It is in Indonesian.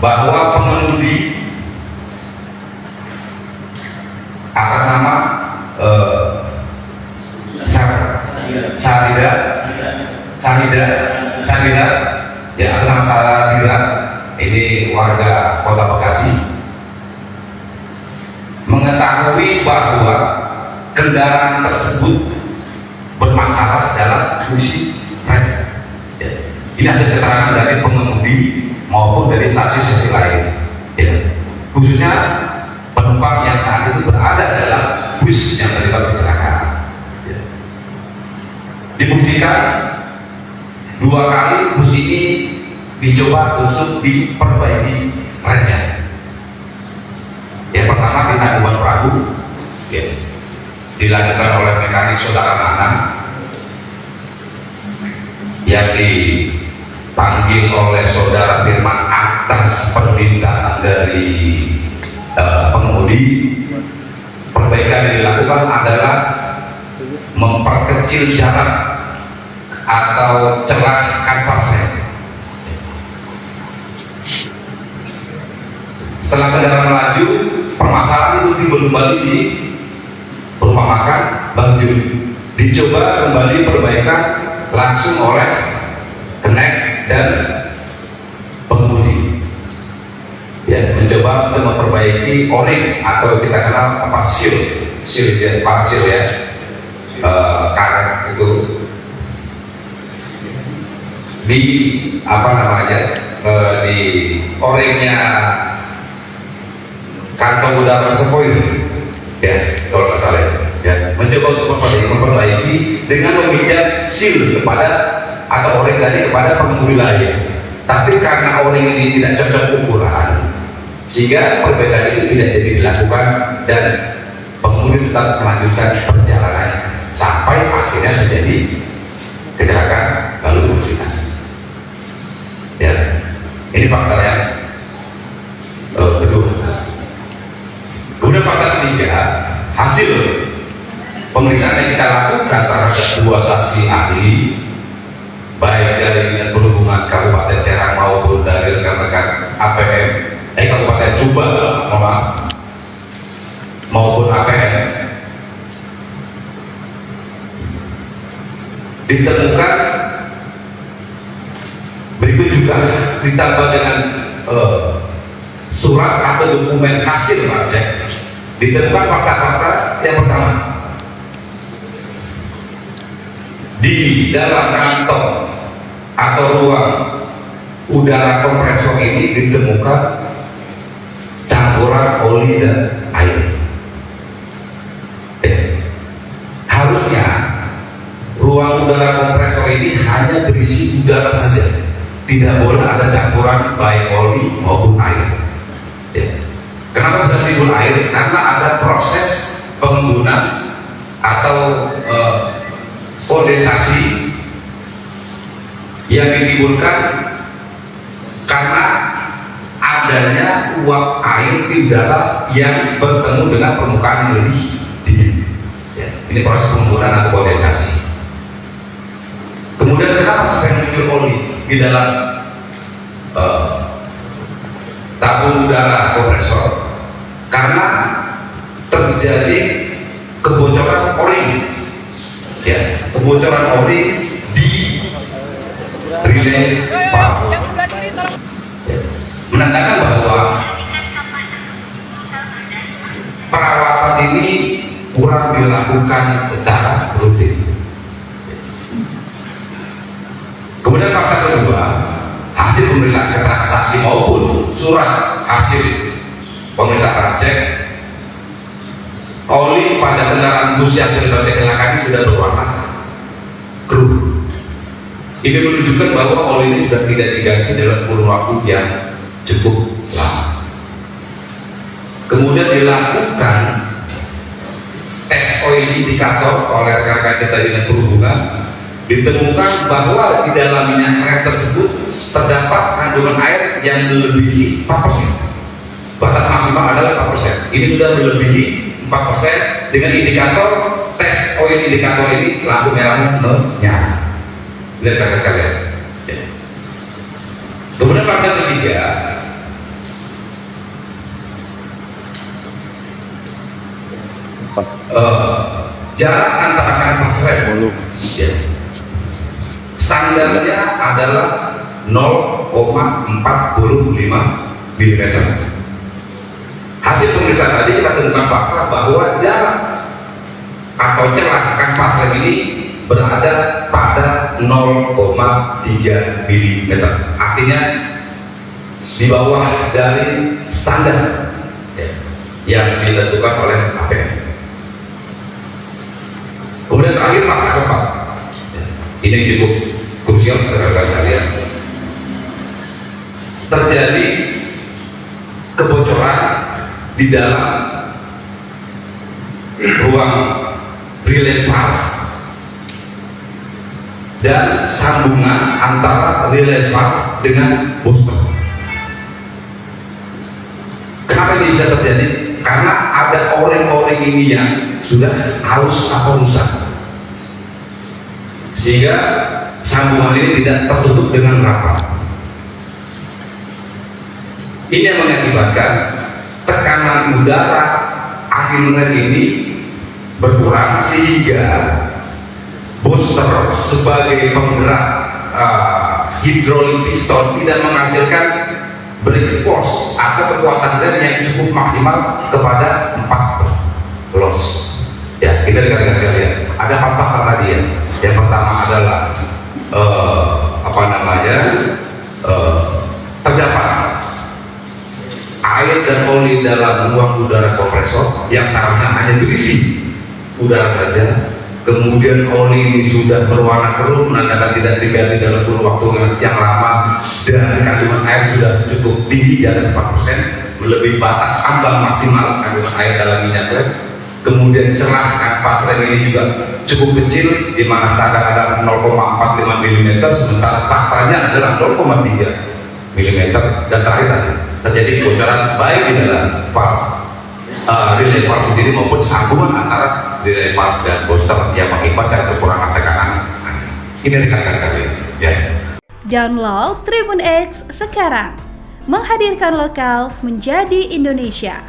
bahwa pengemudi atas nama Syahida ya, atas nama Syahida, ini warga Kota Bekasi, mengetahui bahwa kendaraan tersebut bermasalah dalam fungsi rem. Ya. Ini hasil keterangan dari pengemudi maupun dari saksi-saksi lain. Ya. Khususnya penumpang yang saat itu berada dalam bus yang terlibat kecelakaan. Ya. Dibuktikan 2 kali bus ini dicoba untuk diperbaiki remnya. Yang pertama di Tanjung Perahu, ya, dilakukan oleh mekanik saudara Nanang yang dipanggil oleh saudara Firman atas permintaan dari pengemudi. Perbaikan yang dilakukan adalah memperkecil jarak atau celah kanvasnya. Setelah kendaraan melaju, permasalahan itu timbul kembali di rumah makan Bang Jun. Dicoba kembali perbaikan langsung oleh kenek dan pengemudi. Ya, mencoba untuk memperbaiki o-ring atau kita kenal apa, seal ya, karet itu di apa namanya, di o-ringnya kantong udara reservoir, ya kalau nggak salah ya, mencoba untuk memperbaiki dengan meminjam seal kepada atau o-ring tadi kepada pengemudi lain. Tapi karena o-ring ini tidak cocok ukuran, sehingga perbaikan itu tidak jadi dilakukan dan pengemudi tetap melanjutkan perjalanannya sampai akhirnya terjadi kecelakaan lalu lintas. Ya, ini fakta yang kedua. Kemudian fakta ketiga, hasil pemeriksaan yang kita lakukan terhadap 2 saksi ahli, baik dari Dinas Perhubungan Kabupaten Serang maupun dari rekan-rekan APM, Kabupaten Subang, maupun APM, ditemukan berikut juga ditambah dengan surat atau dokumen hasil pajak. Ditemukan fakta-fakta yang pertama, di dalam kantong atau ruang udara kompresor ini ditemukan campuran oli dan air. Harusnya ruang udara kompresor ini hanya berisi udara saja, tidak boleh ada campuran baik oli maupun air. Kenapa bisa timbul air? Karena ada proses pengembunan atau kondensasi yang ditimbulkan karena adanya uap air di udara yang bertemu dengan permukaan yang lebih dingin. Ya, ini proses pengembunan atau kondensasi. Kemudian kenapa sampai muncul oli di dalam tabung udara kompresor? Karena terjadi kebocoran o-ring, ya, kebocoran o-ring di relay power. Menandakan bahwa perawatan ini kurang dilakukan secara rutin. Kemudian fakta kedua, hasil pemeriksaan keterangan saksi maupun surat hasil pemeriksaan cek, oli pada kendaraan bus yang terlibat kecelakaan sudah berwarna keruh. Ini menunjukkan bahwa oli ini sudah tidak diganti dalam kurun waktu yang cukup lama. Kemudian dilakukan tes oil indikator oleh rekan-rekan kita Dinas Perhubungan, ditemukan bahwa di dalam minyak rem tersebut terdapat kandungan air yang melebihi 4%. Batas maksimal adalah 4%. Ini sudah melebihi 4% dengan indikator tes oil indikator ini lampu merahnya menyala. Lihat kakak sekalian. Kemudian fakta ketiga, jarak antara kanvas rem ya, standarnya adalah 0,45 mm. Hasil pemeriksaan tadi kita temukan fakta bahwa jarak atau celah kanvas rem ini berada pada 0,3 mm. Artinya di bawah dari standar ya, yang ditentukan oleh APM. Kemudian terakhir fakta keempat, ini cukup krusial rekan-rekan sekalian. Terjadi kebocoran di dalam ruang relay valve dan sambungan antara relay valve dengan booster. Kenapa ini bisa terjadi? Karena ada o-ring ini yang sudah halus atau rusak, sehingga sambungan ini tidak tertutup dengan rapat. Ini yang mengakibatkan tekanan udara angin rem ini berkurang, sehingga booster sebagai penggerak hidrolik piston tidak menghasilkan brake force atau kekuatan rem yang cukup maksimal kepada 4 loss. Ya, kita rekan-rekan sekalian, ada 4 faktor tadi ya. Yang pertama adalah terdapat air dan oli dalam ruang udara kompresor yang seharusnya hanya berisi udara saja. Kemudian oli ini sudah berwarna keruh, menandakan tidak diganti dalam kurun waktu yang lama, dan kandungan air sudah cukup tinggi di atas 4%, melebihi batas ambang maksimal kandungan air dalam minyak rem. Kemudian celah kanvas rem ini juga cukup kecil, di mana standar adalah 0,45 mm, sementara faktanya adalah 0,3 mm. Dan terakhir tadi terjadi kebocoran baik di dalam valve relay valve sendiri maupun sambungan antara relay valve dan booster yang mengakibatkan kekurangan tekanan. Ini rekan-rekan sekalian ya. Download Tribun X sekarang, menghadirkan lokal menjadi Indonesia.